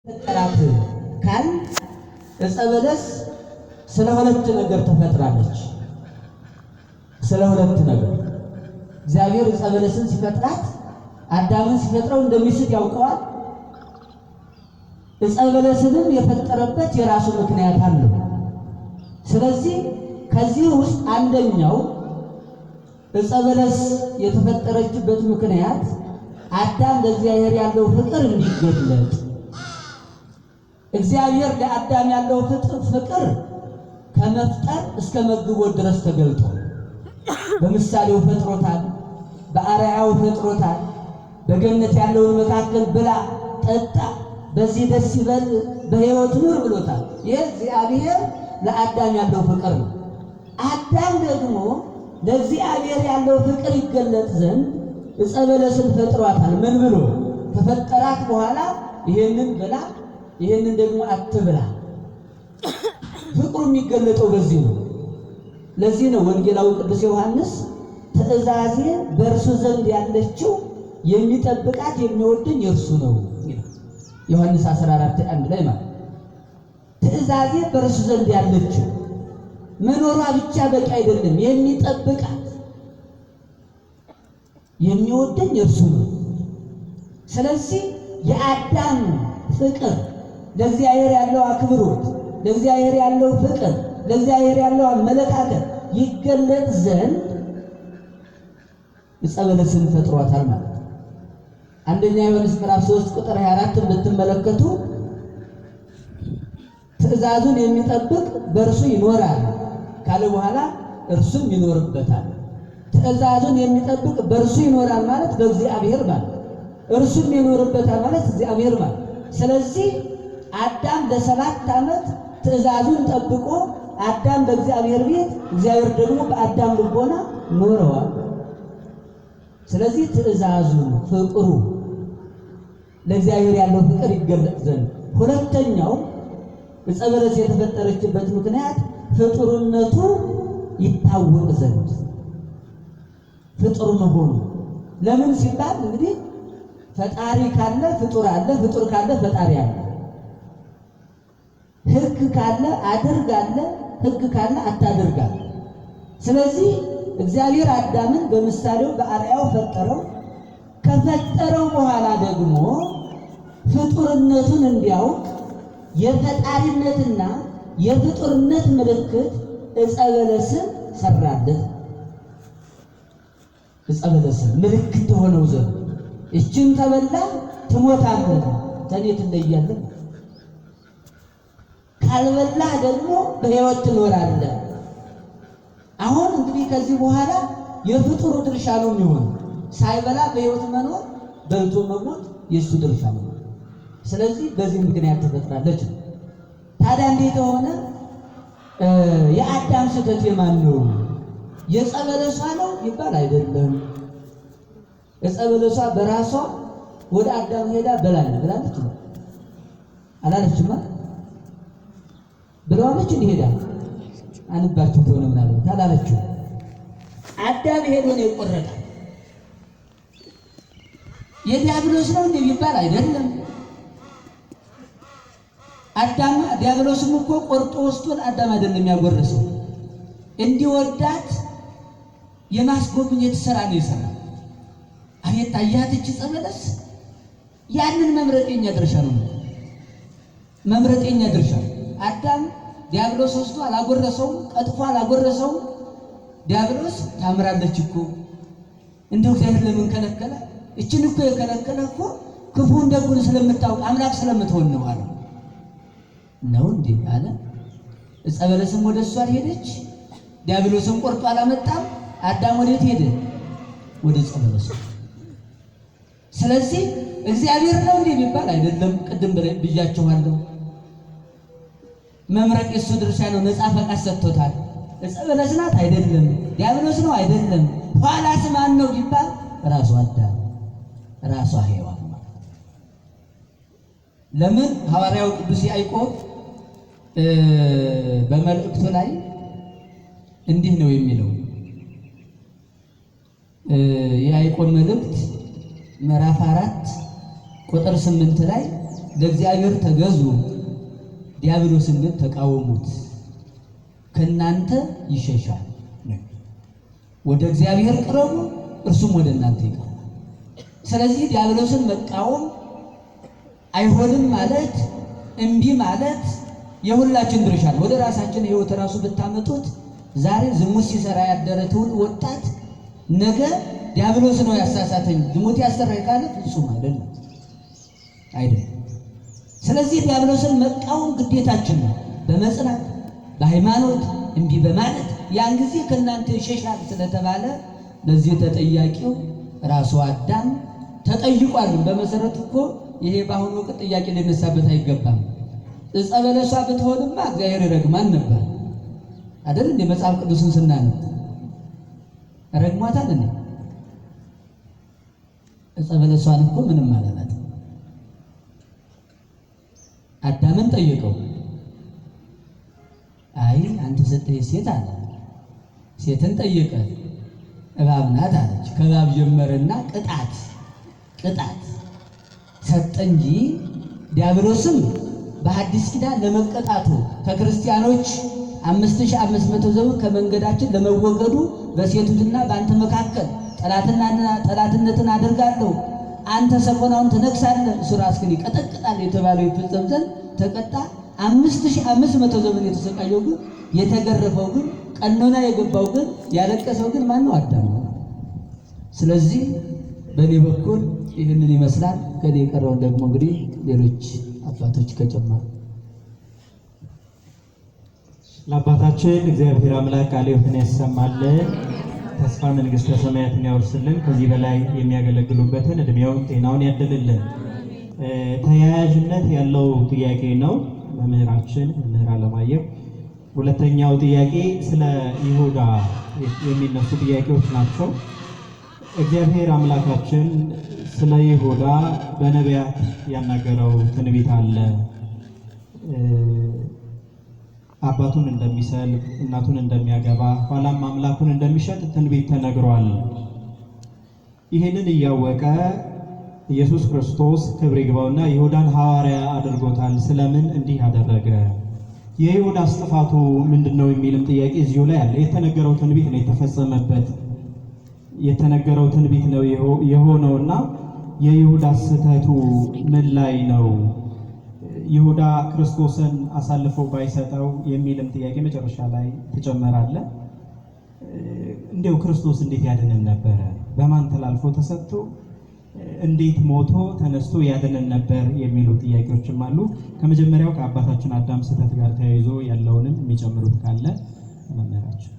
ተጠራት ካል ዕፀ በለስ ስለ ሁለት ነገር ተፈጥራለች። ስለ ሁለት ነገር እግዚአብሔር ዕፀ በለስን ሲፈጥራት አዳምን ሲፈጥረው እንደሚስት ያውቀዋል። ዕፀ በለስንም የፈጠረበት የራሱ ምክንያት አለው። ስለዚህ ከዚህ ውስጥ አንደኛው ዕፀ በለስ የተፈጠረችበት ምክንያት አዳም ለእግዚአብሔር ያለው ፍቅር እንዲገለጥ፣ እግዚአብሔር ለአዳም ያለው ፍቅር ከመፍጠር እስከ መግቦት ድረስ ተገልጦ በምሳሌው ፈጥሮታል፣ በአርአያው ፈጥሮታል። በገነት ያለውን መካከል ብላ ጠጣ፣ በዚህ ደስ ይበል፣ በሕይወት ኑር ብሎታል። ይህ እግዚአብሔር ለአዳም ያለው ፍቅር ነው። አዳም ደግሞ ለእግዚአብሔር ያለው ፍቅር ይገለጥ ዘንድ ዕፀ በለስን ፈጥሯታል። ምን ብሎ ከፈጠራት በኋላ ይሄንን ብላ፣ ይሄንን ደግሞ አትብላ። ፍቅሩ የሚገለጠው በዚህ ነው። ለዚህ ነው ወንጌላዊ ቅዱስ ዮሐንስ ትእዛዜ በእርሱ ዘንድ ያለችው የሚጠብቃት የሚወደኝ እርሱ ነው ይላል። ዮሐንስ 14:1 ላይ ማለት ትእዛዜ በእርሱ ዘንድ ያለችው መኖሯ ብቻ በቂ አይደለም፣ የሚጠብቃት የሚወደኝ እርሱ ነው። ስለዚህ የአዳም ፍቅር ለእግዚአብሔር ያለው አክብሮት፣ ለእግዚአብሔር ያለው ፍቅር፣ ለእግዚአብሔር ያለው አመለካከት ይገለጥ ዘንድ ዕፀ በለስን ፈጥሯታል ማለት ነው። አንደኛ ዮሐንስ ምዕራፍ 3 ቁጥር 24 ብትመለከቱ ትእዛዙን የሚጠብቅ በእርሱ ይኖራል ካለ በኋላ እርሱም ይኖርበታል። ትእዛዙን የሚጠብቅ በእርሱ ይኖራል ማለት በእግዚአብሔር ማለት፣ እርሱም ይኖርበታል ማለት እግዚአብሔር ማለት። ስለዚህ አዳም ለ7 ዓመት ትእዛዙን ጠብቆ አዳም በእግዚአብሔር ቤት፣ እግዚአብሔር ደግሞ በአዳም ልቦና ኖረዋል። ስለዚህ ትእዛዙን ፍቅሩ ለእግዚአብሔር ያለው ፍቅር ይገለጥ ዘንድ። ሁለተኛው ዕፀ በለስ የተፈጠረችበት ምክንያት ፍጡርነቱ ይታወቅ ዘንድ፣ ፍጡር መሆኑ። ለምን ሲባል እንግዲህ ፈጣሪ ካለ ፍጡር አለ፣ ፍጡር ካለ ፈጣሪ አለ። ሕግ ካለ አድርግ አለ፣ ሕግ ካለ አታድርግ አለ። ስለዚህ እግዚአብሔር አዳምን በምሳሌው በአርአያው ፈጠረው። ከፈጠረው በኋላ ደግሞ ፍጡርነቱን እንዲያውቅ የፈጣሪነትና የፍጡርነት ምልክት ዕፀ በለስን ሰራለት። ዕፀ በለስን ምልክት ተሆነው ዘንድ እችን ተበላ ትሞታለህ፣ ከኔ ትለያለህ፣ ካልበላህ ደግሞ በሕይወት ትኖራለህ። አሁን እንግዲህ ከዚህ በኋላ የፍጡሩ ድርሻ ነው የሚሆነው። ሳይበላ በሕይወት መኖር፣ በልቶ መሞት የእሱ ድርሻ ነው። ስለዚህ በዚህ ምክንያት ተፈጥራለች። ታዲያ እንዴት ሆነ? የአዳም ስህተት የማን ነው? የዕፀ በለሷ ነው ይባል አይደለም። ዕፀ በለሷ በራሷ ወደ አዳም ሄዳ ብላለች አላለችማ? ብለዋለች። እንዲሄዳ አንባችሁ ተሆነ ምናልባት አላለችው። አዳም ሄዶ ነው የቆረጠ። የዲያብሎስ ነው እንዴ ይባል አይደለም። አዳም ዲያብሎስም እኮ ቆርጦ ወስዶን አዳም አይደለም የሚያጎረሰው፣ እንዲወዳት የማስጎብኘት ስራ ነው የሰራው። አቤት አያት እቺ ዕፀ በለስ። ያንን መምረጥ የኛ ድርሻ ነው፣ መምረጥ የኛ ድርሻ። አዳም ዲያብሎስ ወስዶ አላጎረሰውም፣ ቀጥፎ አላጎረሰውም። ዲያብሎስ ታምራለች እኮ እንደው እግዚአብሔር ለምን ከለከለ? እችን እኮ የከለከለ እኮ ክፉን ደጉን ስለምታውቅ አምላክ ስለምትሆን ነው አለ። ነው እንዴ አለ። ዕፀ በለስም ወደ እሷ ሄደች። ዲያብሎስም ቆርጦ አላመጣም። አዳም ወዴት ሄደ? ወደ ዕፀ በለስ። ስለዚህ እግዚአብሔር ነው እንዴ የሚባል አይደለም። ቅድም ብያችኋለሁ። መምረጥ የሱ ድርሻ ነው። ነፃ ፈቃድ ሰጥቶታል። ዕፀ በለስ ናት አይደለም። ዲያብሎስ ነው አይደለም። ኋላስ ማን ነው ቢባል ራሱ አዳም፣ ራሱ ሔዋን። ለምን ሐዋርያው ቅዱስ ያዕቆብ በመልእክቱ ላይ እንዲህ ነው የሚለው። የያዕቆብ መልእክት ምዕራፍ 4 ቁጥር 8 ላይ ለእግዚአብሔር ተገዙ፣ ዲያብሎስን ግን ተቃወሙት፣ ከእናንተ ይሸሻል። ወደ እግዚአብሔር ቅረቡ፣ እርሱም ወደ እናንተ ይቀርባል። ስለዚህ ዲያብሎስን መቃወም አይሆንም ማለት እምቢ ማለት የሁላችን ድርሻ ነው። ወደ ራሳችን ህይወት ራሱ ብታመጡት ዛሬ ዝሙት ሲሰራ ያደረ ትውልድ ወጣት ነገ ዲያብሎስ ነው ያሳሳተኝ ዝሙት ያሰራኝ ካለ ፍጹም አይደለም። ስለዚህ ዲያብሎስን መቃወም ግዴታችን ነው። በመጽናት በሃይማኖት እምቢ በማለት ያን ጊዜ ከእናንተ ይሸሻል ስለተባለ ለዚህ ተጠያቂው ራሱ አዳም ተጠይቋል። በመሰረቱ እኮ ይሄ በአሁኑ ወቅት ጥያቄ ሊነሳበት አይገባም። ዕፀ በለሷ ብትሆንማ እግዚአብሔር ይረግማን ነበር አይደል? እንደ መጽሐፍ ቅዱስን ስናነብ ረግሟታል እንዴ? ዕፀ በለሷን እኮ ምንም አላላት። አዳምን ጠየቀው። አይ አንተ ሰጠህ ሴት አለ። ሴትን ጠየቀ። እባብ ናት አለች። ከእባብ ጀመረና ቅጣት ሰጠ እንጂ ዲያብሎስም በሐዲስ ኪዳን ለመቀጣቱ ከክርስቲያኖች 5500 ዘመን ከመንገዳችን ለመወገዱ በሴቱና በአንተ መካከል ጠላትነትን አደርጋለሁ፣ አንተ ሰኮናውን ትነክሳለህ፣ እሱ ራስህን ይቀጠቅጣል የተባለው ይፈጸም ዘንድ ተቀጣ። 5500 ዘመን የተሰቃየው ግን የተገረፈው ግን ቀኖና የገባው ግን ያለቀሰው ግን ማን ነው? አዳም ነው። ስለዚህ በእኔ በኩል ይህንን ይመስላል። ከኔ የቀረውን ደግሞ እንግዲህ ሌሎች አባቶች ከጨመሩ ለአባታችን እግዚአብሔር አምላክ ቃለ ሕይወትን ያሰማልን፣ ተስፋ መንግሥተ ሰማያትን ያወርስልን፣ ከዚህ በላይ የሚያገለግሉበትን እድሜውን ጤናውን ያድልልን። ተያያዥነት ያለው ጥያቄ ነው መምህራችን መምህር አለማየሁ። ሁለተኛው ጥያቄ ስለ ይሁዳ የሚነሱ ጥያቄዎች ናቸው። እግዚአብሔር አምላካችን ስለ ይሁዳ በነቢያት ያናገረው ትንቢት አለ። አባቱን እንደሚሰልብ እናቱን እንደሚያገባ ኋላም አምላኩን እንደሚሸጥ ትንቢት ተነግሯል። ይህንን እያወቀ ኢየሱስ ክርስቶስ ክብር ይግባውና ይሁዳን ሐዋርያ አድርጎታል። ስለምን እንዲህ አደረገ? የይሁዳ ጥፋቱ ምንድነው የሚልም ጥያቄ እዚሁ ላይ አለ። የተነገረው ትንቢት ነው የተፈጸመበት፣ የተነገረው ትንቢት ነው የሆነውና የይሁዳ ስህተቱ ምን ላይ ነው? ይሁዳ ክርስቶስን አሳልፎ ባይሰጠው የሚልም ጥያቄ መጨረሻ ላይ ተጨመራለ። እንዴው ክርስቶስ እንዴት ያድነን ነበረ? በማን ተላልፎ ተሰጥቶ እንዴት ሞቶ ተነስቶ ያድነን ነበር የሚሉ ጥያቄዎችም አሉ። ከመጀመሪያው ከአባታችን አዳም ስህተት ጋር ተያይዞ ያለውንም የሚጨምሩት ካለ መምህራችን።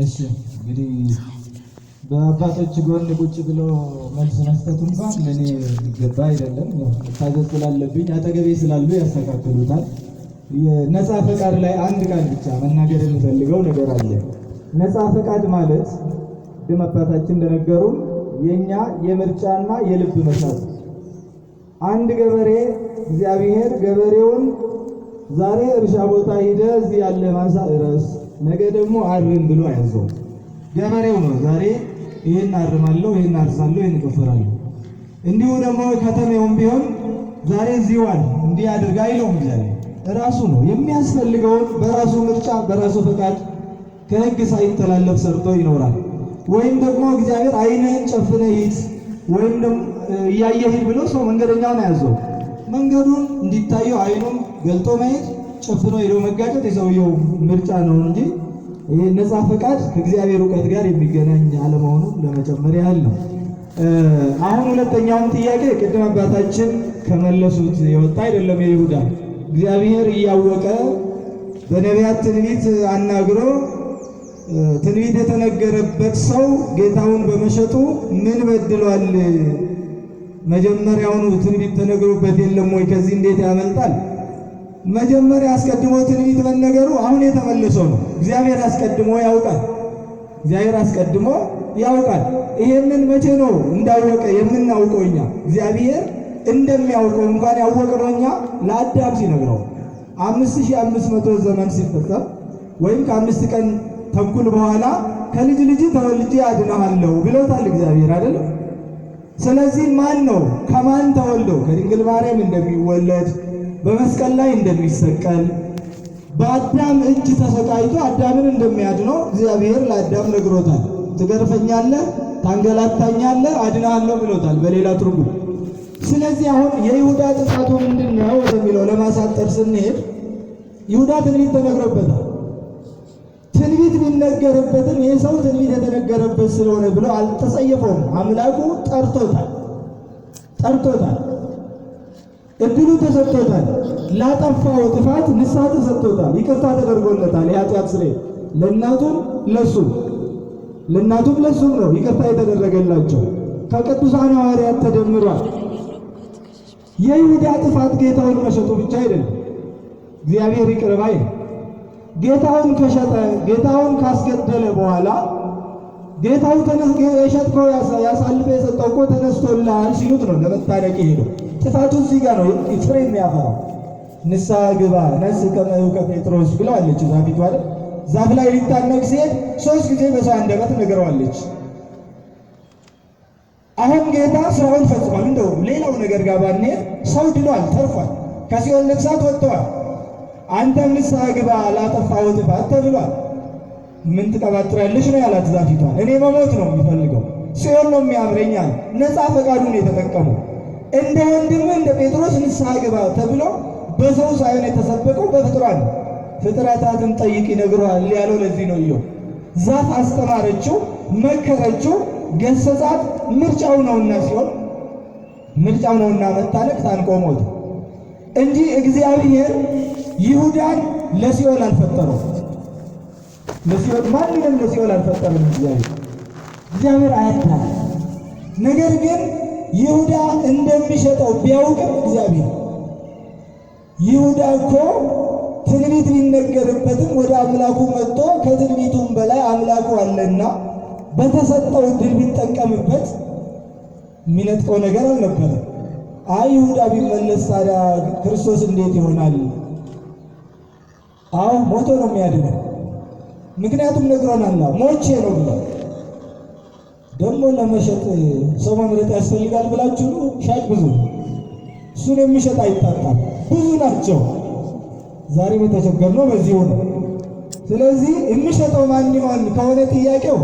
እሺ እንግዲህ በአባቶች ጎን ቁጭ ብሎ መልስ መስጠት እንኳን ለኔ ይገባ አይደለም። ታዘዝ ስላለብኝ አጠገቤ ስላሉ ያስተካክሉታል። ነፃ ፈቃድ ላይ አንድ ቃል ብቻ መናገር የሚፈልገው ነገር አለ። ነፃ ፈቃድ ማለት ድም አባታችን እንደነገሩ የኛ የምርጫና የልብ መሻት። አንድ ገበሬ እግዚአብሔር ገበሬውን ዛሬ እርሻ ቦታ ሂደ እዚህ ያለ ማሳ እረስ፣ ነገ ደግሞ አርም ብሎ አያዘው። ገበሬው ነው ዛሬ ይሄን አርማለሁ፣ ይሄን አርሳለሁ፣ ይሄን እቆፍራለሁ። እንዲሁ ደግሞ ከተሜውም ቢሆን ዛሬ እዚህ ዋል እንዲህ አድርጋ አይለውም። እግዚአብሔር ራሱ ነው የሚያስፈልገውን በራሱ ምርጫ በራሱ ፈቃድ ከሕግ ሳይተላለፍ ሰርቶ ይኖራል። ወይም ደግሞ እግዚአብሔር ዓይንህን ጨፍነህ ሂድ ወይም ደግሞ እያየህ ሂድ ብሎ ሰው መንገደኛውን አያዘው። መንገዱን እንዲታየው ዓይኑን ገልጦ መሄድ፣ ጨፍኖ ሄዶ መጋጨት የሰውየው ምርጫ ነው እንጂ ይሄ ነፃ ፈቃድ ከእግዚአብሔር እውቀት ጋር የሚገናኝ አለመሆኑን ለመጨመር ያህል ነው። አሁን ሁለተኛውን ጥያቄ ቅድም አባታችን ከመለሱት የወጣ አይደለም። የይሁዳ እግዚአብሔር እያወቀ በነቢያት ትንቢት አናግሮ ትንቢት የተነገረበት ሰው ጌታውን በመሸጡ ምን በድሏል? መጀመሪያውኑ ትንቢት ተነግሮበት የለም ወይ? ከዚህ እንዴት ያመልጣል? መጀመሪያ አስቀድሞ ትንቢት መነገሩ አሁን የተመለሰው ነው። እግዚአብሔር አስቀድሞ ያውቃል። እግዚአብሔር አስቀድሞ ያውቃል። ይሄንን መቼ ነው እንዳወቀ የምናውቀው? እኛ እግዚአብሔር እንደሚያውቀው እንኳን ያወቅነው እኛ ለአዳም ሲነግረው 5500 ዘመን ሲፈጸም ወይም ከ5 ቀን ተኩል በኋላ ከልጅ ልጅ ተወልጄ አድነዋለሁ ብሎታል እግዚአብሔር አይደለም? ስለዚህ ማን ነው ከማን ተወልዶ ከድንግል ማርያም እንደሚወለድ በመስቀል ላይ እንደሚሰቀል በአዳም እጅ ተሰቃይቶ አዳምን እንደሚያድነው እግዚአብሔር ለአዳም ነግሮታል። ትገርፈኛለህ፣ ታንገላታኛለህ፣ አድናለሁ ብሎታል በሌላ ትርጉም። ስለዚህ አሁን የይሁዳ ጥፋቱ ምንድነው ወደሚለው ለማሳጠር ስንሄድ ይሁዳ ትንቢት ተነግሮበታል። ትንቢት ቢነገርበትም ይህ ሰው ትንቢት የተነገረበት ስለሆነ ብሎ አልተጸየፈውም። አምላኩ ጠርቶታል፣ እድሉ ተሰጥቶታል። ላጠፋው ጥፋት ንስሐ ተሰጥቶታል፣ ይቅርታ ተደርጎለታል። የኃጢአት ስርየት ለእናቱም ለሱም ነው ይቅርታ የተደረገላቸው። ከቅዱሳን ሐዋርያት ተደምሯል። የይሁዳ ጥፋት ጌታውን መሸጡ ብቻ አይደለም። እግዚአብሔር ይቅር ባይ ነው። ጌታውን ከሸጠ ጌታውን ካስገደለ በኋላ ጌታው የሸጥከው ያሳልፈ የሰጠው እኮ ተነስቶልሃል ሲሉት ነው ለመታረቅ ሄደው። ጥፋቱ እዚህ ጋር ነው ፍሬ የሚያፈራው። ንስሐ ግባ ነስ ከመዩ ከጴጥሮስ ብለዋለች ዛፊቱ አይደል? ዛፍ ላይ ሊታነቅ ሲሄድ 3 ጊዜ በሰው አንደበት ነግረዋለች። አሁን ጌታ ስራውን ፈጽሟል። እንደው ሌላው ነገር ጋር ባንሄድ ሰው ድኗል፣ ተርፏል፣ ከሲኦል ነፍሳት ወጥተዋል። አንተም ንስሐ ግባ ላጠፋው ጥፋት ተብሏል። ምን ትቀባጥሪያለሽ ነው ያላት ዛፊቷን። እኔ መሞት ነው የሚፈልገው፣ ሲኦል ነው የሚያምረኛል። ነፃ ፈቃዱን የተጠቀመው እንደ ወንድም እንደ ጴጥሮስ ንስሐ ግባ ተብሎ በሰው ሳይሆን የተሰበከው በፍጥሯን ፍጥረታትን ጠይቅ ይነግረዋል ያለው ለዚህ ነው። ኢዮብ ዛፍ አስተማረችው፣ መከረችው፣ ገሰጻት። ምርጫው ነውና ሲሆን ምርጫው ነውና መታነቅ ታንቆ ሞተ እንጂ እግዚአብሔር ይሁዳን ለሲኦል አልፈጠረው። ማንንም ለሲኦል አልፈጠረም እግዚአብሔር አያድናል። ነገር ግን ይሁዳ እንደሚሸጠው ቢያውቅም እግዚአብሔር ይሁዳ እኮ ትንቢት ቢነገርበትም ወደ አምላኩ መጥቶ ከትንቢቱም በላይ አምላኩ አለና በተሰጠው ዕድል ቢጠቀምበት የሚነጥቀው ነገር አልነበረም። ይሁዳ ቢመለስ ታዲያ ክርስቶስ እንዴት ይሆናል? ሞቶ ነው የሚያድነው። ምክንያቱም ነግሮናል፣ ሞቼ ነው ብሎ ደግሞ ለመሸጥ ሰው መምረጥ ያስፈልጋል ብላችሁ ሻጭ ብዙ፣ እሱን የሚሸጥ አይታጣም፣ ብዙ ናቸው። ዛሬም የተቸገርነው በዚህ ነው። ስለዚህ የሚሸጠው ማን ይሆን ከሆነ ጥያቄው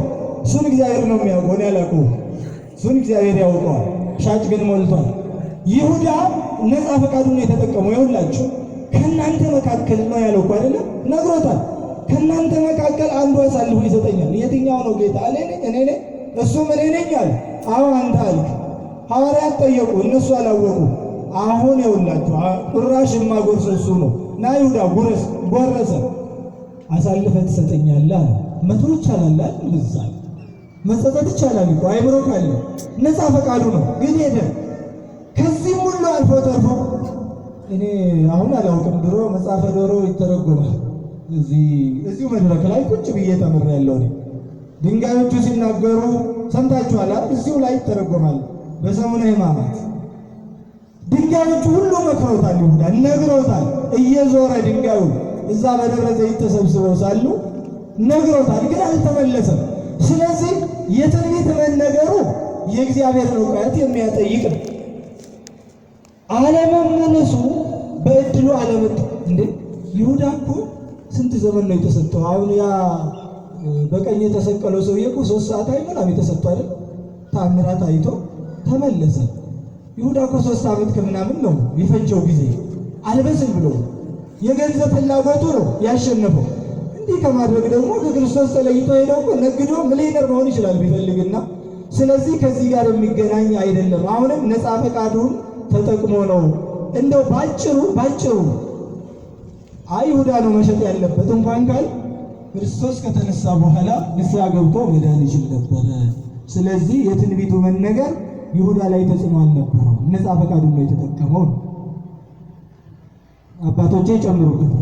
እሱን እግዚአብሔር ነው የሚያውቀው፣ እኔ አላውቀውም። እሱን እግዚአብሔር ያውቀዋል። ሻጭ ግን ሞልቷል። ይሁዳ ነፃ ፈቃዱን የተጠቀመው ይሁላችሁ ከእናንተ መካከል ነው ያለው እኮ አይደለም? ነግሮታል። ከእናንተ መካከል አንዱ አሳልፎ ይሰጠኛል። የትኛው ነው ጌታ? እኔ ነኝ። እሱም እኔ ነኝ አለ። አንተ አልክ። ሐዋርያት ጠየቁ፣ እነሱ አላወቁ። አሁን ይሁላችሁ ቁራሽ የማጎርሰው እሱ ነው። ና ይሁዳ ጎረሰ። አሳልፈ ትሰጠኛለህ አለ። መተው ይቻላል አይደል? መጸጸት ይቻላል እኮ አይምሮ ካለ ነፃ ፈቃዱ ነው። ግን ሄደ። ከዚህም ሁሉ አልፎ ተርፎ እኔ አሁን አላውቅም፣ ድሮ መጽሐፈ ዶሮ ይተረጎማል። እዚሁ መድረክ ላይ ቁጭ ብዬ ተምሬያለሁ። ድንጋዮቹ ሲናገሩ ሰምታችኋል አይደል? እዚሁ ላይ ይተረጎማል። በሰሙነ ሕማማት ድንጋዮቹ ሁሉ መክረውታል፣ ይሁዳ ነግረውታል። እየዞረ ድንጋዩ እዛ በደብረ ዘይት ተሰብስበው ሳሉ ነግረውታል፣ ግን አልተመለሰም። ስለዚህ የትንቢት መነገሩ የእግዚአብሔርን እውቀት የሚያጠይቅ ነው። አለመመለሱ በእድሉ አለመጥ እንዴ ይሁዳ እኮ ስንት ዘመን ነው የተሰጠው? አሁን ያ በቀኝ የተሰቀለው ሰውዬ እኮ 3 ሰዓት አይሞላም የተሰጠው አይደል? ታምራት አይቶ ተመለሰ። ይሁዳ እኮ 3 ዓመት ከምናምን ነው የፈጀው ጊዜ። አልበስል ብሎ የገንዘብ ፍላጎቱ ነው ያሸነፈው። እንዲህ ከማድረግ ደግሞ ከክርስቶስ ተለይቶ ሄደው እኮ ነግዶ ሚሊዮነር መሆን ይችላል ቢፈልግና። ስለዚህ ከዚህ ጋር የሚገናኝ አይደለም። አሁንም ነፃ ፈቃዱን ተጠቅሞ ነው። እንደው ባጭሩ ይሁዳ ነው መሸጥ ያለበት እንኳን ካል ክርስቶስ ከተነሳ በኋላ ንስሐ ገብቶ መዳን ይችል ነበረ። ስለዚህ የትንቢቱ መነገር ይሁዳ ላይ ተጽዕኖ አልነበረው። ነፃ ፈቃዱን ነው የተጠቀመው። አባቶቼ ጨምሩበት።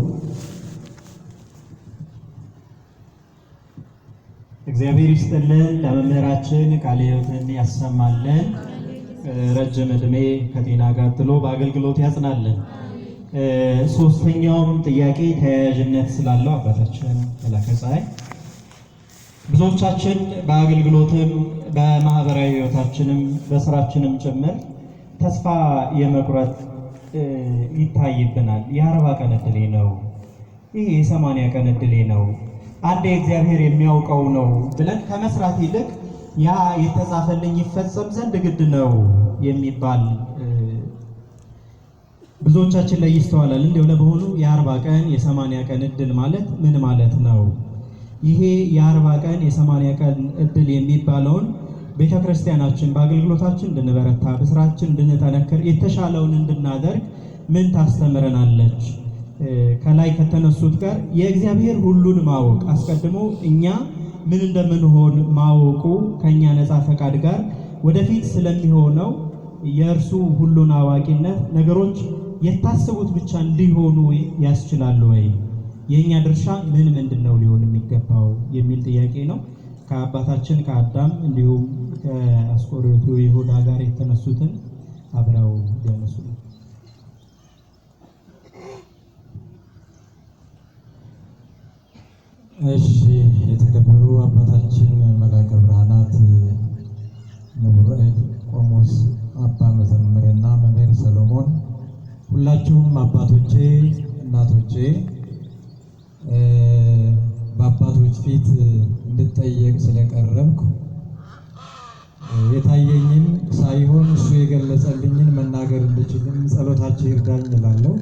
እግዚአብሔር ይስጥልን። ለመምህራችን ቃለ ሕይወትን ያሰማልን። ረጅም ዕድሜ ከጤና ጋር ጥሎ በአገልግሎት ያጽናልን። ሶስተኛውም ጥያቄ ተያያዥነት ስላለው አባታችን መላከ ፀሐይ ብዙዎቻችን በአገልግሎትም በማህበራዊ ህይወታችንም በስራችንም ጭምር ተስፋ የመቁረጥ ይታይብናል። የ40 ቀን እድሌ ነው፣ ይህ የ80 ቀን እድሌ ነው፣ አንዴ እግዚአብሔር የሚያውቀው ነው ብለን ከመስራት ይልቅ ያ የተጻፈልኝ ይፈጸም ዘንድ ግድ ነው የሚባል ብዙዎቻችን ላይ ይስተዋላል። እንደው ለበሆኑ የ40 ቀን የ80 ቀን እድል ማለት ምን ማለት ነው? ይሄ የ40 ቀን የ80 ቀን እድል የሚባለውን ቤተክርስቲያናችን በአገልግሎታችን እንድንበረታ በስራችን እንድንጠነክር የተሻለውን እንድናደርግ ምን ታስተምረናለች? ከላይ ከተነሱት ጋር የእግዚአብሔር ሁሉን ማወቅ አስቀድሞ እኛ ምን እንደምንሆን ማወቁ ከኛ ነፃ ፈቃድ ጋር ወደፊት ስለሚሆነው የእርሱ ሁሉን አዋቂነት ነገሮች የታሰቡት ብቻ እንዲሆኑ ያስችላሉ ወይ? የኛ ድርሻ ምንድነው ሊሆን የሚገባው የሚል ጥያቄ ነው። ከአባታችን ከአዳም እንዲሁም ከአስቆሮቱ ይሁዳ ጋር የተነሱትን አብረው ያነሱ። እሺ፣ የተከበሩ አባታችን መላከ ብርሃናት ንቡረ እድ ቆሞስ አባ መዘምርና መምህር ሰሎሞን፣ ሁላችሁም አባቶቼ፣ እናቶቼ፣ በአባቶች ፊት እንድጠየቅ ስለቀረብኩ የታየኝን ሳይሆን እሱ የገለጸልኝን መናገር እንድችልም ጸሎታችሁ ይርዳኝ እላለሁ።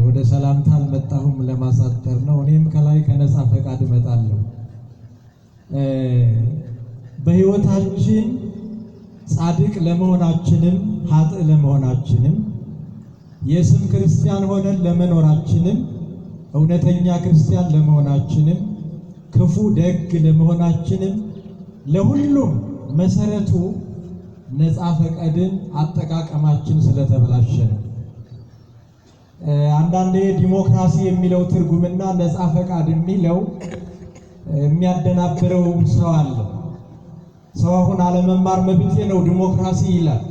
ወደ ሰላምታ አልመጣሁም፣ ለማሳጠር ነው። እኔም ከላይ ከነፃ ፈቃድ እመጣለሁ። በሕይወታችን ጻድቅ ለመሆናችንም ኃጥእ ለመሆናችንም የስም ክርስቲያን ሆነን ለመኖራችንም እውነተኛ ክርስቲያን ለመሆናችንም ክፉ ደግ ለመሆናችንም ለሁሉም መሰረቱ ነፃ ፈቃድን አጠቃቀማችን ስለተበላሸ ነው። አንዳንዴ ዲሞክራሲ የሚለው ትርጉምና ነፃ ፈቃድ የሚለው የሚያደናብረው ሰው አለ። ሰው አሁን አለመማር መብቴ ነው ዲሞክራሲ ይላል።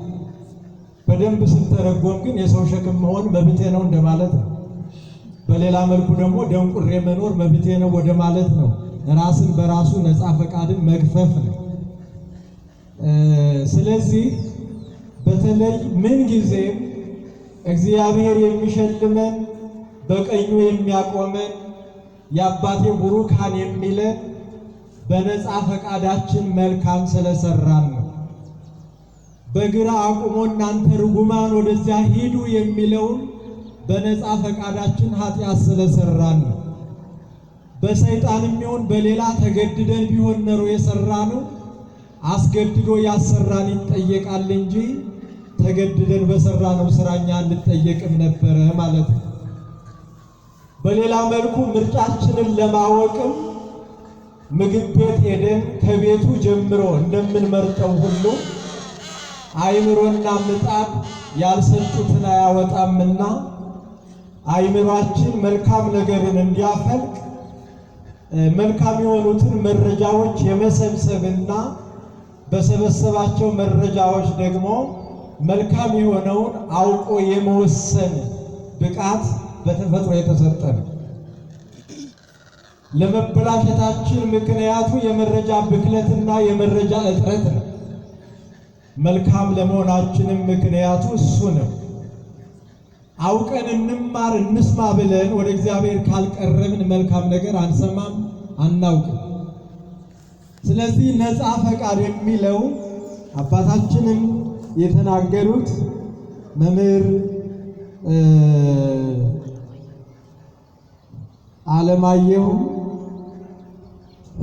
በደንብ ስትተረጎም ግን የሰው ሸክም መሆን መብቴ ነው እንደማለት ነው። በሌላ መልኩ ደግሞ ደንቁሬ መኖር መብቴ ነው ወደ ማለት ነው። ራስን በራሱ ነፃ ፈቃድን መግፈፍ ነው። ስለዚህ በተለይ ምን ጊዜም እግዚአብሔር የሚሸልመን በቀኙ የሚያቆመን የአባቴ ቡሩካን የሚለን በነፃ ፈቃዳችን መልካም ስለሰራን ነው። በግራ አቁሞ እናንተ ርጉማን ወደዚያ ሂዱ የሚለውን በነፃ ፈቃዳችን ኃጢአት ስለሰራን ነው። በሰይጣንም ይሁን በሌላ ተገድደን ቢሆን ኖሮ የሰራነው አስገድዶ ያሰራን ይጠየቃል እንጂ ተገድደን በሰራነው ስራኛ እንጠየቅም ነበረ ማለት ነው። በሌላ መልኩ ምርጫችንን ለማወቅም ምግብ ቤት ሄደን ከቤቱ ጀምሮ እንደምንመርጠው ሁሉ አይምሮና ምጣድ ያልሰጡትን አያወጣምና አይምሯችን መልካም ነገርን እንዲያፈልቅ መልካም የሆኑትን መረጃዎች የመሰብሰብና በሰበሰባቸው መረጃዎች ደግሞ መልካም የሆነውን አውቆ የመወሰን ብቃት በተፈጥሮ የተሰጠ ነው። ለመበላሸታችን ምክንያቱ የመረጃ ብክለትና የመረጃ እጥረት ነው። መልካም ለመሆናችንም ምክንያቱ እሱ ነው። አውቀን እንማር እንስማ ብለን ወደ እግዚአብሔር ካልቀረብን መልካም ነገር አንሰማም፣ አናውቅም። ስለዚህ ነፃ ፈቃድ የሚለው አባታችንም የተናገሩት መምህር አለማየሁ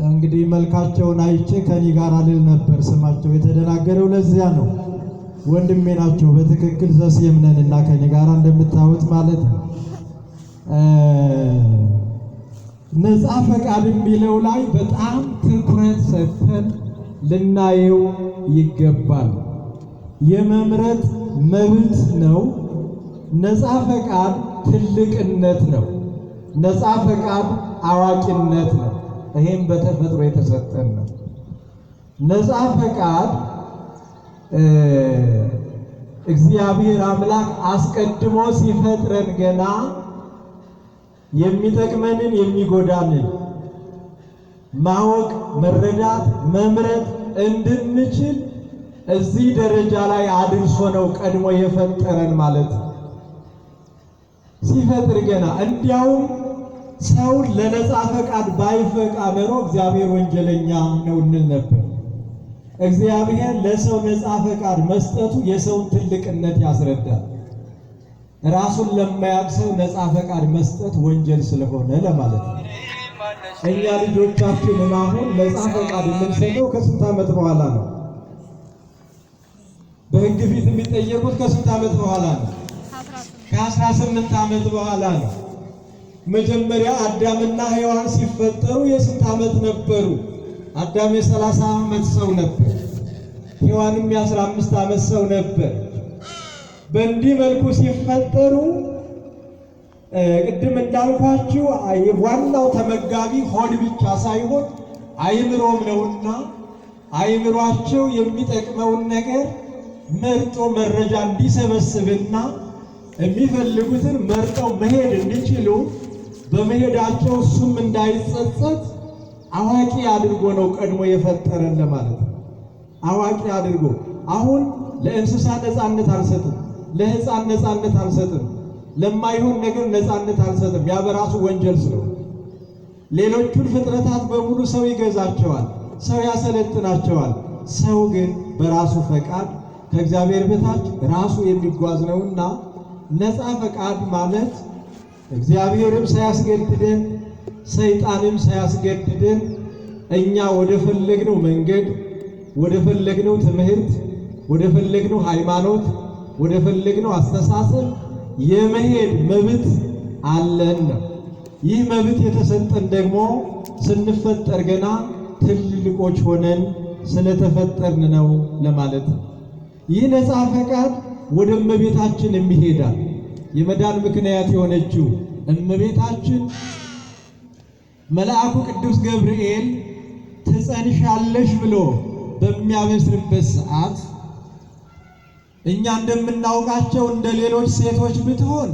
እንግዲህ መልካቸውን አይቼ ከኔ ጋር አልል ነበር ስማቸው የተደናገረው ለዚያ ነው። ወንድሜ ናቸው በትክክል ዘሴምነንና ከኔ ጋር እንደምታዩት ማለት ነው። ነፃ ፈቃድ የሚለው ላይ በጣም ትኩረት ሰጥተን ልናየው ይገባል። የመምረጥ መብት ነው። ነፃ ፈቃድ ትልቅነት ነው። ነፃ ፈቃድ አዋቂነት ነው። ይሄም በተፈጥሮ የተሰጠን ነው። ነፃ ፈቃድ እግዚአብሔር አምላክ አስቀድሞ ሲፈጥረን ገና የሚጠቅመንን የሚጎዳንን ማወቅ፣ መረዳት፣ መምረጥ እንድንችል እዚህ ደረጃ ላይ አድርሶ ነው ቀድሞ የፈጠረን ማለት ነው። ሲፈጥር ገና እንዲያውም ሰው ለነፃ ፈቃድ ባይፈቃ ኖሮ እግዚአብሔር ወንጀለኛ ነው እንል ነበር። እግዚአብሔር ለሰው ነፃ ፈቃድ መስጠቱ የሰውን ትልቅነት ያስረዳል። ራሱን ለማያውቅ ሰው ነፃ ፈቃድ መስጠት ወንጀል ስለሆነ ለማለት ነው። እኛ ልጆቻችንን አሁን ነፃ ፈቃድ የምንሰጠው ከስንት ዓመት በኋላ ነው? በሕግ ፊት የሚጠየቁት ከስንት ዓመት በኋላ ነው? ከ18 ዓመት በኋላ ነው። መጀመሪያ አዳምና ሔዋን ሲፈጠሩ የስንት ዓመት ነበሩ? አዳም የ30 ዓመት ሰው ነበር፣ ሔዋንም የ15 ዓመት ሰው ነበር። በእንዲህ መልኩ ሲፈጠሩ ቅድም እንዳልኳችሁ ዋናው ተመጋቢ ሆድ ብቻ ሳይሆን አይምሮም ነውና አይምሯቸው የሚጠቅመውን ነገር መርጦ መረጃ እንዲሰበስብና የሚፈልጉትን መርጠው መሄድ እንዲችሉ በመሄዳቸው እሱም እንዳይጸጸት አዋቂ አድርጎ ነው ቀድሞ የፈጠረን ለማለት ነው። አዋቂ አድርጎ አሁን ለእንስሳ ነፃነት አልሰጥም፣ ለሕፃን ነፃነት አልሰጥም፣ ለማይሆን ነገር ነፃነት አልሰጥም። ያ በራሱ ወንጀል ስለሆነ ሌሎቹን ፍጥረታት በሙሉ ሰው ይገዛቸዋል፣ ሰው ያሰለጥናቸዋል። ሰው ግን በራሱ ፈቃድ ከእግዚአብሔር በታች ራሱ የሚጓዝ ነውና ነፃ ፈቃድ ማለት እግዚአብሔርም ሳያስገድደን ሰይጣንም ሳያስገድደን እኛ ወደ ፈለግነው መንገድ፣ ወደ ፈለግነው ትምህርት፣ ወደ ፈለግነው ሃይማኖት፣ ወደ ፈለግነው አስተሳሰብ የመሄድ መብት አለን ነው። ይህ መብት የተሰጠን ደግሞ ስንፈጠር ገና ትልልቆች ሆነን ስለተፈጠርን ነው ለማለት ነው። ይህ ነፃ ፈቃድ ወደ እመቤታችን የሚሄዳል። የመዳን ምክንያት የሆነችው እመቤታችን መልአኩ ቅዱስ ገብርኤል ትጸንሻለሽ ብሎ በሚያበስርበት ሰዓት እኛ እንደምናውቃቸው እንደ ሌሎች ሴቶች ብትሆን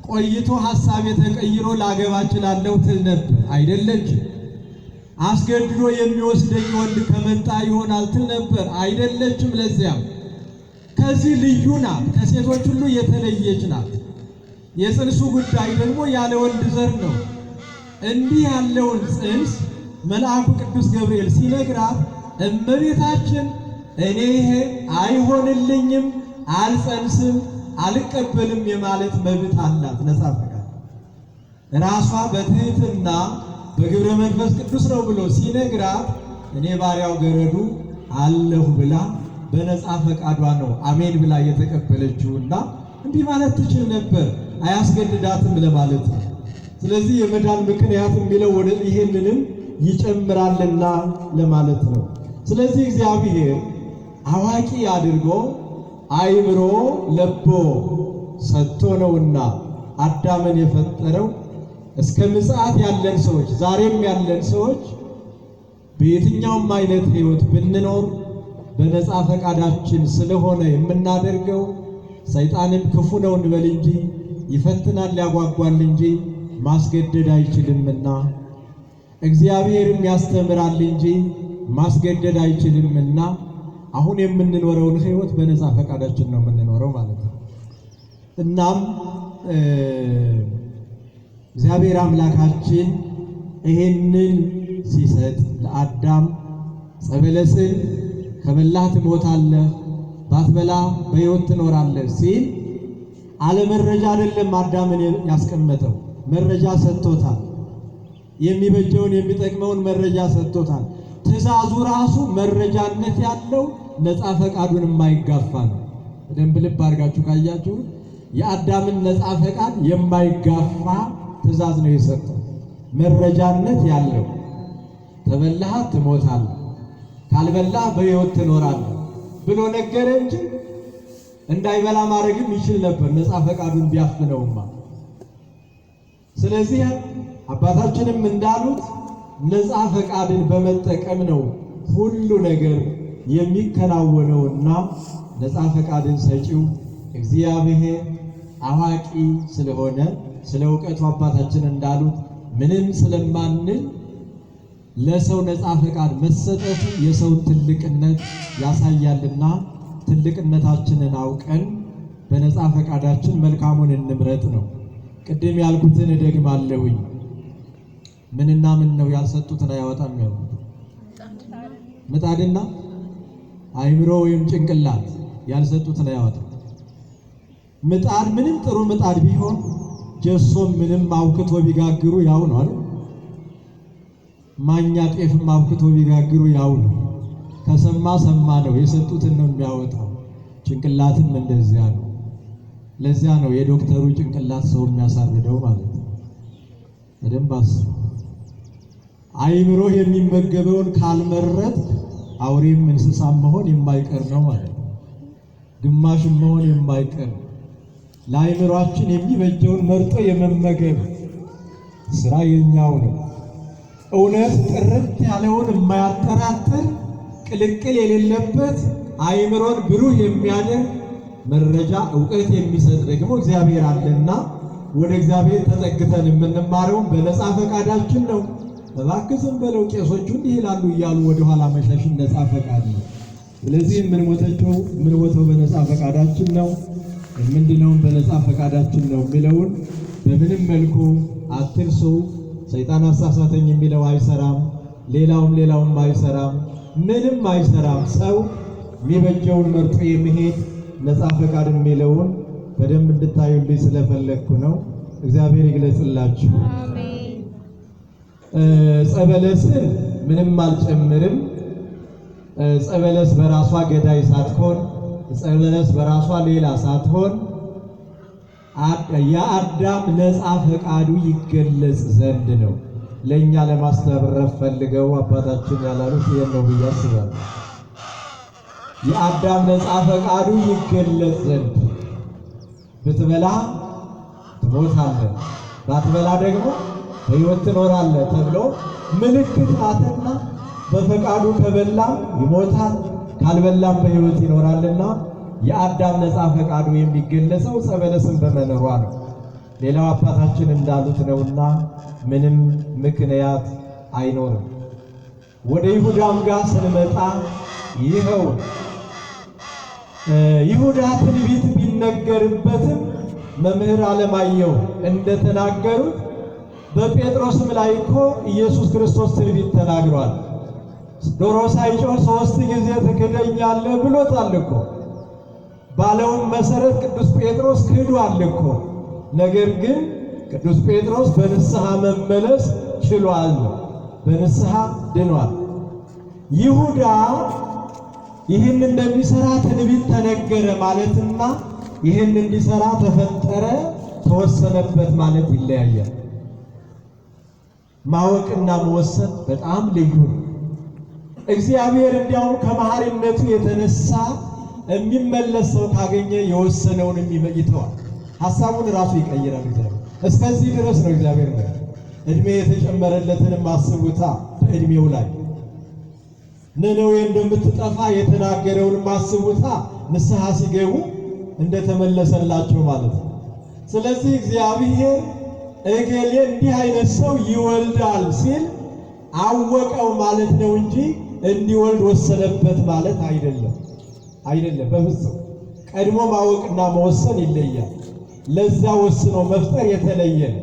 ቆይቶ ሐሳቤ ተቀይሮ ላገባ እችላለሁ ትል ነበር። አይደለችም። አስገድዶ የሚወስደኝ ወንድ ከመጣ ይሆናል ትል ነበር። አይደለችም። ለዚያም ከዚህ ልዩ ናት፣ ከሴቶች ሁሉ የተለየች ናት። የጽንሱ ጉዳይ ደግሞ ያለ ወንድ ዘር ነው። እንዲህ ያለውን ጽንስ መልአኩ ቅዱስ ገብርኤል ሲነግራት እመቤታችን እኔ ይሄ አይሆንልኝም፣ አልጸንስም፣ አልቀበልም የማለት መብት አላት። ነፃ ፈቃድ ራሷ በትህትና በግብረ መንፈስ ቅዱስ ነው ብሎ ሲነግራት እኔ ባሪያው ገረዱ አለሁ ብላ በነፃ ፈቃዷ ነው አሜን ብላ የተቀበለችውና እንዲህ ማለት ትችል ነበር፣ አያስገድዳትም ለማለት ነው። ስለዚህ የመዳን ምክንያት የሚለው ወደ ይሄንንም ይጨምራልና ለማለት ነው። ስለዚህ እግዚአብሔር አዋቂ አድርጎ አይምሮ ለቦ ሰጥቶ ነውና አዳምን የፈጠረው። እስከ ምጽአት ያለን ሰዎች፣ ዛሬም ያለን ሰዎች በየትኛውም አይነት ሕይወት ብንኖር በነፃ ፈቃዳችን ስለሆነ የምናደርገው ሰይጣንም ክፉ ነው እንበል እንጂ ይፈትናል ያጓጓል እንጂ ማስገደድ አይችልምና እግዚአብሔርም ያስተምራል እንጂ ማስገደድ አይችልምና አሁን የምንኖረውን ሕይወት በነፃ ፈቃዳችን ነው የምንኖረው ማለት ነው። እናም እግዚአብሔር አምላካችን ይሄንን ሲሰጥ ለአዳም ጸበለስን ከበላህ ትሞታለህ፣ ባትበላ በሕይወት ትኖራለህ ሲል አለመረጃ አይደለም አዳምን ያስቀመጠው፣ መረጃ ሰጥቶታል። የሚበጀውን የሚጠቅመውን መረጃ ሰጥቶታል። ትእዛዙ ራሱ መረጃነት ያለው ነፃ ፈቃዱን የማይጋፋ ነው። በደንብ ልብ አድርጋችሁ ካያችሁ የአዳምን ነፃ ፈቃድ የማይጋፋ ትእዛዝ ነው የሰጠው። መረጃነት ያለው ተበላህ ትሞታለህ፣ ካልበላህ በሕይወት ትኖራለህ ብሎ ነገረ እንጂ እንዳይበላ ማድረግም ይችል ነበር ነፃ ፈቃዱን ቢያፍነውማ። ስለዚህ አባታችንም እንዳሉት ነፃ ፈቃድን በመጠቀም ነው ሁሉ ነገር የሚከናወነውና ነፃ ፈቃድን ሰጪው እግዚአብሔር አዋቂ ስለሆነ ስለ እውቀቱ አባታችን እንዳሉት ምንም ስለማንል ለሰው ነፃ ፈቃድ መሰጠቱ የሰውን ትልቅነት ያሳያልና ትልቅነታችንን አውቀን በነፃ ፈቃዳችን መልካሙን እንምረጥ ነው። ቅድም ያልኩትን እደግማለሁኝ። ምንና ምን ነው ያልሰጡትን አያወጣም ያሉት? ምጣድና አይምሮ ወይም ጭንቅላት ያልሰጡትን አያወጣም። ምጣድ ምንም ጥሩ ምጣድ ቢሆን ጀሶም ምንም አውክቶ ቢጋግሩ ያው ነው አይደል? ማኛ ጤፍም አውክቶ ቢጋግሩ ያው ነው። ከሰማ ሰማ ነው፣ የሰጡትን ነው የሚያወጣው። ጭንቅላትም እንደዚያ ነው። ለዚያ ነው የዶክተሩ ጭንቅላት ሰው የሚያሳርደው ማለት ነው። በደንብ አስቡ። አይምሮ የሚመገበውን ካልመረጥ አውሬም እንስሳም መሆን የማይቀር ነው ማለት ነው። ግማሽም መሆን የማይቀር ለአይምሯችን የሚበጀውን መርጦ የመመገብ ስራ የኛው ነው። እውነት ጥርት ያለውን የማያጠራጥር ቅልቅል የሌለበት አይምሮን ብሩህ የሚያደርግ መረጃ እውቀት የሚሰጥ ደግሞ እግዚአብሔር አለና ወደ እግዚአብሔር ተጠግተን የምንማረውን በነፃ ፈቃዳችን ነው። እባክህ ዝም በለው ቄሶቹ እንዲህ ይላሉ እያሉ ወደኋላ መሸሽን ነፃ ፈቃድ ነው። ስለዚህ የምንሞተው በነፃ ፈቃዳችን ነው። የምንድነውን በነፃ ፈቃዳችን ነው የሚለውን በምንም መልኩ አትርሱ። ሰይጣን አሳሳተኝ የሚለው አይሰራም። ሌላውም አይሰራም። ምንም አይሰራም። ሰው የሚበጀውን መርጦ የሚሄድ ነፃ ፈቃድ የሚለውን በደንብ እንድታዩልኝ ስለፈለግኩ ነው። እግዚአብሔር ይግለጽላችሁ። ጸበለስን ምንም አልጨምርም። ጸበለስ በራሷ ገዳይ ሳትሆን፣ ጸበለስ በራሷ ሌላ ሳትሆን የአዳም ነፃ ፈቃዱ ይገለጽ ዘንድ ነው። ለእኛ ለማስተረፍ ፈልገው አባታችን ያላሉት ይሄን ነው ብዬ አስባለሁ። የአዳም ነፃ ፈቃዱ ይገለጽ ዘንድ ብትበላ ትሞታለህ፣ ባትበላ ደግሞ በሕይወት ትኖራለህ ተብሎ ምልክት ናትና በፈቃዱ ከበላም ይሞታል፣ ካልበላም በሕይወት ይኖራልና የአዳም ነፃ ፈቃዱ የሚገለጸው ጸበለስን በመኖሯ ነው። ሌላው አባታችን እንዳሉት ነውና ምንም ምክንያት አይኖርም። ወደ ይሁዳም ጋር ስንመጣ ይኸው ይሁዳ ትንቢት ቢነገርበትም መምህር አለማየሁ እንደተናገሩት በጴጥሮስም ላይ እኮ ኢየሱስ ክርስቶስ ትንቢት ተናግሯል። ዶሮ ሳይጮህ 3 ጊዜ ትክደኛለህ ብሎታል እኮ። ባለውን መሰረት ቅዱስ ጴጥሮስ ክዷል እኮ። ነገር ግን ቅዱስ ጴጥሮስ በንስሐ መመለስ ችሏል፣ በንስሐ ድኗል። ይሁዳ ይህን እንደሚሰራ ትንቢት ተነገረ ማለትና ይህን እንዲሰራ ተፈጠረ ተወሰነበት ማለት ይለያያል። ማወቅና መወሰን በጣም ልዩ ነው። እግዚአብሔር እንዲያውም ከመሐሪነቱ የተነሳ የሚመለስ ሰው ካገኘ የወሰነውን ይተዋል፣ ሐሳቡን ራሱ ይቀይራል። እግዚአብሔር እስከዚህ ድረስ ነው። እግዚአብሔር ነው እድሜ የተጨመረለትንም አስቡታ። በእድሜው ላይ ነነዌ እንደምትጠፋ የተናገረውን አስቡታ። ንስሐ ሲገቡ እንደተመለሰላቸው ማለት ነው። ስለዚህ እግዚአብሔር እገሌ እንዲህ አይነት ሰው ይወልዳል ሲል አወቀው ማለት ነው እንጂ እንዲወልድ ወሰነበት ማለት አይደለም። በፍጹም ቀድሞ ማወቅና መወሰን ይለያል። ለዛ ወስኖ መፍጠር የተለየ ነው።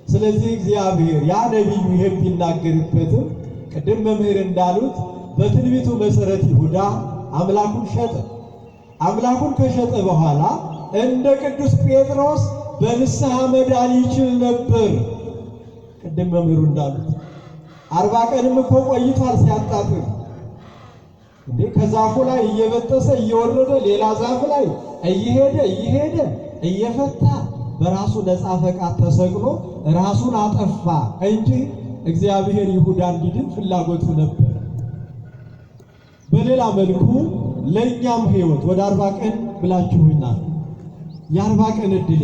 ስለዚህ እግዚአብሔር ያ ነቢዩ ይሄን ቢናገርበትም ቅድም መምህር እንዳሉት በትንቢቱ መሰረት ይሁዳ አምላኩን ሸጠ። አምላኩን ከሸጠ በኋላ እንደ ቅዱስ ጴጥሮስ በንስሐ መዳን ይችል ነበር። ቅድም መምህሩ እንዳሉት 40 ቀንም እኮ ቆይቷል ሲያጣጥር። እንዴ ከዛፉ ላይ እየበጠሰ እየወረደ ሌላ ዛፍ ላይ እየሄደ እየፈታ በራሱ ነፃ ፈቃድ ተሰቅሎ ራሱን አጠፋ እንጂ እግዚአብሔር ይሁዳ እንዲድን ፍላጎቱ ነበር። በሌላ መልኩ ለእኛም ሕይወት ወደ 40 ቀን ብላችሁኛል። የ40 ቀን ዕድሌ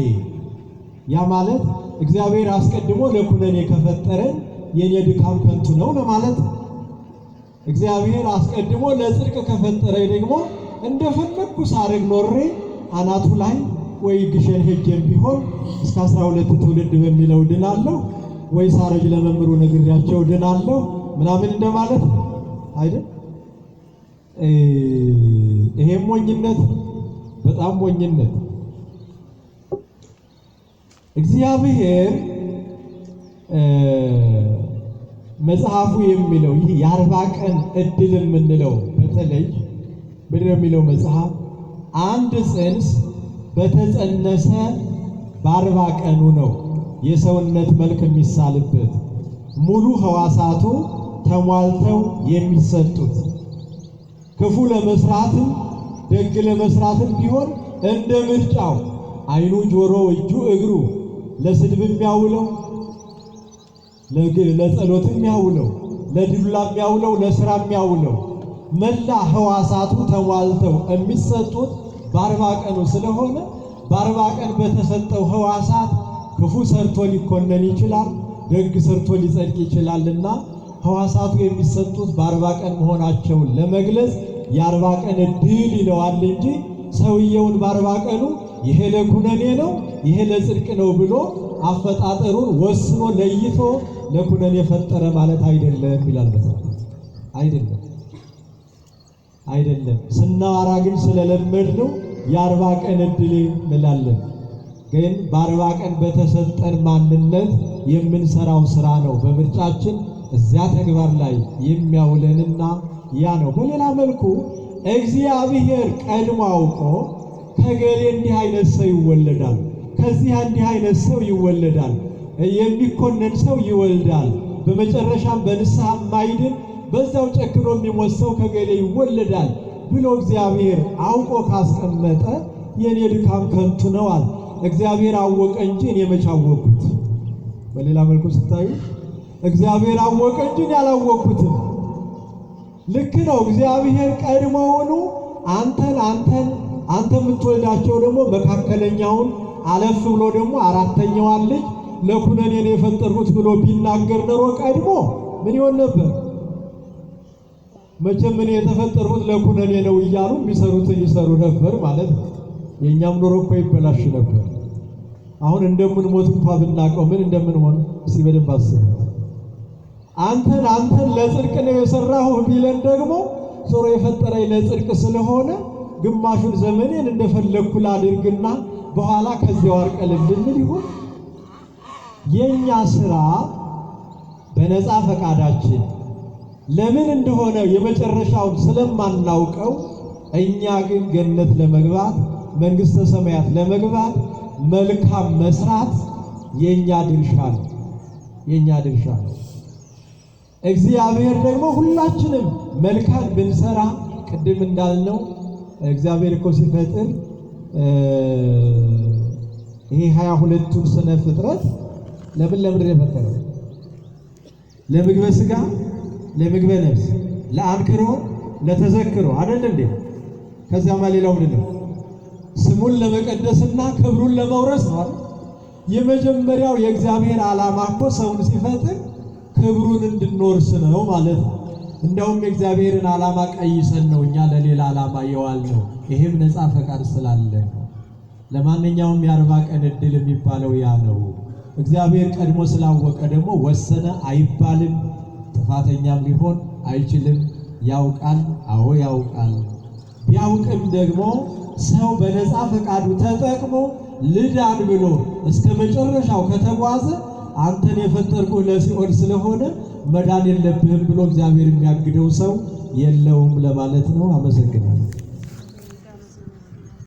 ያ ማለት እግዚአብሔር አስቀድሞ ለኩነኔ ከፈጠረን የኔ ድካም ከንቱ ነው ለማለት ነው። እግዚአብሔር አስቀድሞ ለጽድቅ ከፈጠረኝ ደግሞ እንደፈለግኩ ሳረግ ኖሬ አናቱ ላይ ወይ ግሸን ሄጄም ቢሆን እስከ 12 ትውልድ በሚለው ድናለሁ፣ ወይ ሳረጅ ለመምሩ ነግሬያቸው ድናለሁ። ምናምን እንደማለት አይደል? ይሄም ሞኝነት፣ በጣም ሞኝነት። እግዚአብሔር መጽሐፉ የሚለው ይህ የ40 ቀን እድል የምንለው በተለይ ምንድነው የሚለው መጽሐፍ? አንድ ጽንስ በተጸነሰ በ40 ቀኑ ነው የሰውነት መልክ የሚሳልበት ሙሉ ሕዋሳቱ ተሟልተው የሚሰጡት። ክፉ ለመስራትም ደግ ለመስራትም ቢሆን እንደ ምርጫው ዓይኑ፣ ጆሮ፣ እጁ፣ እግሩ ለስድብ የሚያውለው፣ ለጸሎት የሚያውለው፣ ለድላ የሚያውለው፣ ለስራ የሚያውለው መላ ሕዋሳቱ ተሟልተው የሚሰጡት በ40 ቀኑ ስለሆነ በ40 ቀን በተሰጠው ሕዋሳት ክፉ ሰርቶ ሊኮነን ይችላል፣ ደግ ሰርቶ ሊጸድቅ ይችላልና ሕዋሳቱ የሚሰጡት በ40 ቀን መሆናቸውን ለመግለጽ የ40 ቀን እድል ይለዋል እንጂ ሰውየውን በ40 ቀኑ ይሄ ለኩነኔ ነው ይሄ ለጽድቅ ነው ብሎ አፈጣጠሩን ወስኖ ለይቶ ለኩነኔ የፈጠረ ማለት አይደለም ይላል መጽሐፍ። አይደለም። ስናወራ ግን ስለለመድነው የ40 ቀን እድል እንላለን። ግን በ40 ቀን በተሰጠን ማንነት የምንሰራው ስራ ነው በምርጫችን እዚያ ተግባር ላይ የሚያውለንና ያ ነው። በሌላ መልኩ እግዚአብሔር ቀድሞ አውቆ ከገሌ እንዲህ አይነት ሰው ይወለዳል፣ ከዚህ እንዲህ አይነት ሰው ይወለዳል፣ የሚኮነን ሰው ይወልዳል፣ በመጨረሻም በንስሐ የማይድን በዛው ጨክኖ የሚሞት ሰው ከገሌ ይወለዳል ብሎ እግዚአብሔር አውቆ ካስቀመጠ የኔ ድካም ከንቱ ነዋል። እግዚአብሔር አወቀ እንጂ እኔ መች አወቅኩት? በሌላ መልኩ ስታዩ እግዚአብሔር አወቀ እንጂ እኔ አላወቅኩትም። ልክ ነው። እግዚአብሔር ቀድሞውኑ አንተ የምትወልዳቸው ደግሞ መካከለኛውን አለፍ ብሎ ደግሞ አራተኛዋን ልጅ ለኩነኔ ነው የፈጠርኩት ብሎ ቢናገር ኖሮ ቀድሞ ምን ይሆን ነበር? መቼም እኔ የተፈጠርኩት ለኩነኔ ነው እያሉ የሚሰሩትን ይሰሩ ነበር ማለት ነው። የእኛም ኑሮ እኮ ይበላሽ ነበር። አሁን እንደምንሞት እንኳን ብናውቀው ምን እንደምንሆን እስቲ በደንብ አስቡ። አንተን ለጽድቅ ነው የሰራሁ ቢለን ደግሞ ዞሮ የፈጠረኝ ለጽድቅ ስለሆነ ግማሹን ዘመኔን እንደፈለግኩ ላድርግና በኋላ ከዚያው አርቀልልን ይሁን። የኛ ስራ በነፃ ፈቃዳችን ለምን እንደሆነ የመጨረሻውን ስለማናውቀው እኛ ግን ገነት ለመግባት መንግስተ ሰማያት ለመግባት መልካም መስራት የኛ ድርሻ ነው። እግዚአብሔር ደግሞ ሁላችንም መልካም ብንሰራ ቅድም እንዳልነው እግዚአብሔር እኮ ሲፈጥር ይሄ 22ቱን ስነ ፍጥረት ለምን የፈጠረው? ለምግበ ስጋ፣ ለምግበ ነፍስ፣ ለአንክሮ፣ ለተዘክሮ አይደል እንዴ? ከዚያማ ሌላው ምንድነው? ስሙን ለመቀደስና ክብሩን ለመውረስ ነው። የመጀመሪያው የእግዚአብሔር ዓላማ እኮ ሰውን ሲፈጥር ክብሩን እንድንወርስ ነው ማለት ነው። እንደውም የእግዚአብሔርን ዓላማ ቀይሰን ነው እኛ ለሌላ ዓላማ የዋልነው። ይሄም ነፃ ፈቃድ ስላለ ነው። ለማንኛውም የ40 ቀን እድል የሚባለው ያ ነው። እግዚአብሔር ቀድሞ ስላወቀ ደግሞ ወሰነ አይባልም። ጥፋተኛም ሊሆን አይችልም። ያውቃል። አዎ ያውቃል። ቢያውቅም ደግሞ ሰው በነፃ ፈቃዱ ተጠቅሞ ልዳን ብሎ እስከ መጨረሻው ከተጓዘ አንተን የፈጠርኩህ ለሲኦል ስለሆነ መዳን የለብህም ብሎ እግዚአብሔር የሚያግደው ሰው የለውም ለማለት ነው። አመሰግናለሁ።